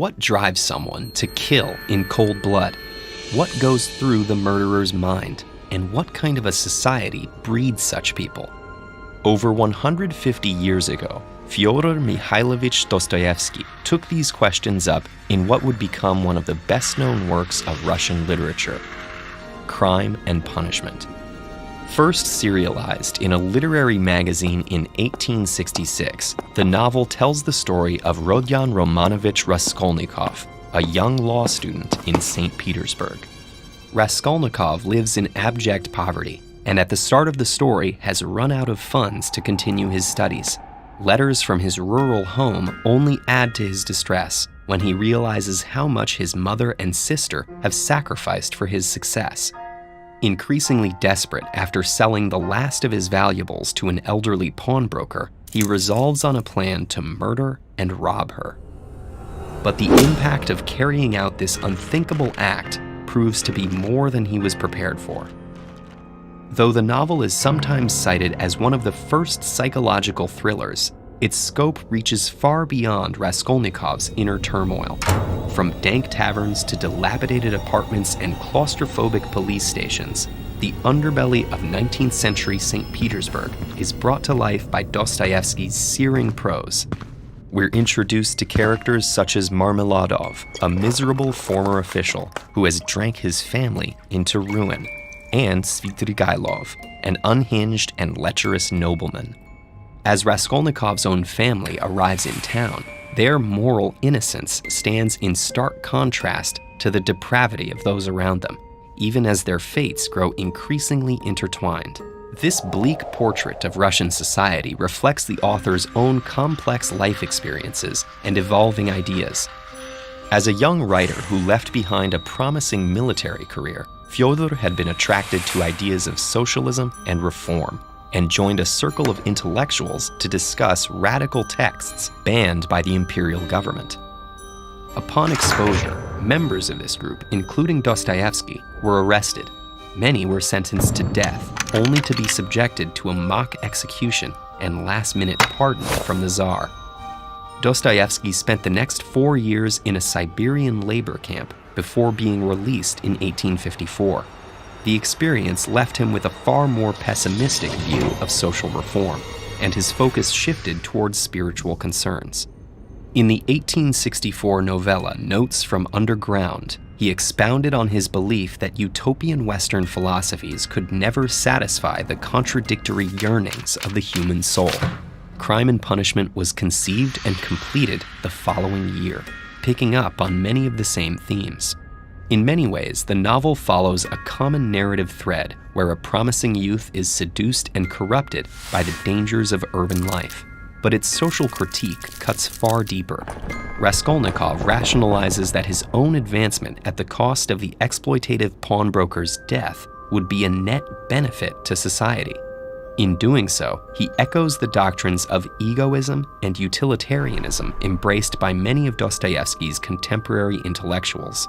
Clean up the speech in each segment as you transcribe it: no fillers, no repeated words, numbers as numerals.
What drives someone to kill in cold blood? What goes through the murderer's mind? And what kind of a society breeds such people? Over 150 years ago, Fyodor Mikhailovich Dostoyevsky took these questions up in what would become one of the best-known works of Russian literature, Crime and Punishment. First serialized in a literary magazine in 1866, the novel tells the story of Rodion Romanovich Raskolnikov, a young law student in St. Petersburg. Raskolnikov lives in abject poverty, and at the start of the story has run out of funds to continue his studies. Letters from his rural home only add to his distress when he realizes how much his mother and sister have sacrificed for his success. Increasingly desperate after selling the last of his valuables to an elderly pawnbroker, he resolves on a plan to murder and rob her. But the impact of carrying out this unthinkable act proves to be more than he was prepared for. Though the novel is sometimes cited as one of the first psychological thrillers, its scope reaches far beyond Raskolnikov's inner turmoil. From dank taverns to dilapidated apartments and claustrophobic police stations, the underbelly of 19th century St. Petersburg is brought to life by Dostoevsky's searing prose. We're introduced to characters such as Marmeladov, a miserable former official who has drank his family into ruin, and Svidrigailov, an unhinged and lecherous nobleman. As Raskolnikov's own family arrives in town, their moral innocence stands in stark contrast to the depravity of those around them, even as their fates grow increasingly intertwined. This bleak portrait of Russian society reflects the author's own complex life experiences and evolving ideas. As a young writer who left behind a promising military career, Fyodor had been attracted to ideas of socialism and reform, and joined a circle of intellectuals to discuss radical texts banned by the imperial government. Upon exposure, members of this group, including Dostoevsky, were arrested. Many were sentenced to death, only to be subjected to a mock execution and last-minute pardon from the Tsar. Dostoevsky spent the next 4 years in a Siberian labor camp before being released in 1854. The experience left him with a far more pessimistic view of social reform, and his focus shifted towards spiritual concerns. In the 1864 novella Notes from Underground, he expounded on his belief that utopian Western philosophies could never satisfy the contradictory yearnings of the human soul. Crime and Punishment was conceived and completed the following year, picking up on many of the same themes. In many ways, the novel follows a common narrative thread where a promising youth is seduced and corrupted by the dangers of urban life. But its social critique cuts far deeper. Raskolnikov rationalizes that his own advancement at the cost of the exploitative pawnbroker's death would be a net benefit to society. In doing so, he echoes the doctrines of egoism and utilitarianism embraced by many of Dostoevsky's contemporary intellectuals.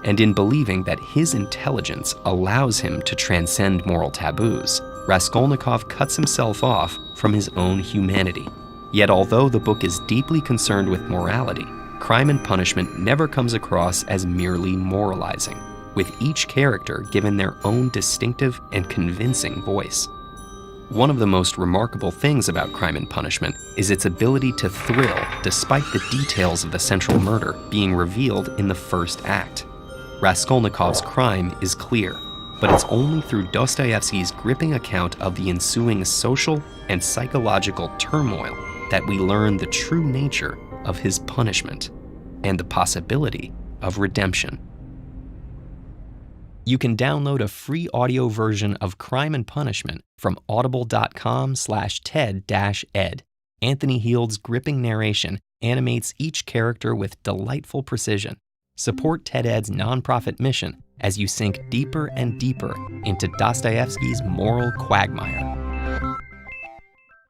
And in believing that his intelligence allows him to transcend moral taboos, Raskolnikov cuts himself off from his own humanity. Yet although the book is deeply concerned with morality, Crime and Punishment never comes across as merely moralizing, with each character given their own distinctive and convincing voice. One of the most remarkable things about Crime and Punishment is its ability to thrill despite the details of the central murder being revealed in the first act. Raskolnikov's crime is clear, but it's only through Dostoevsky's gripping account of the ensuing social and psychological turmoil that we learn the true nature of his punishment and the possibility of redemption. You can download a free audio version of Crime and Punishment from audible.com/TED-Ed. Anthony Heald's gripping narration animates each character with delightful precision. Support TED-Ed's nonprofit mission as you sink deeper and deeper into Dostoevsky's moral quagmire.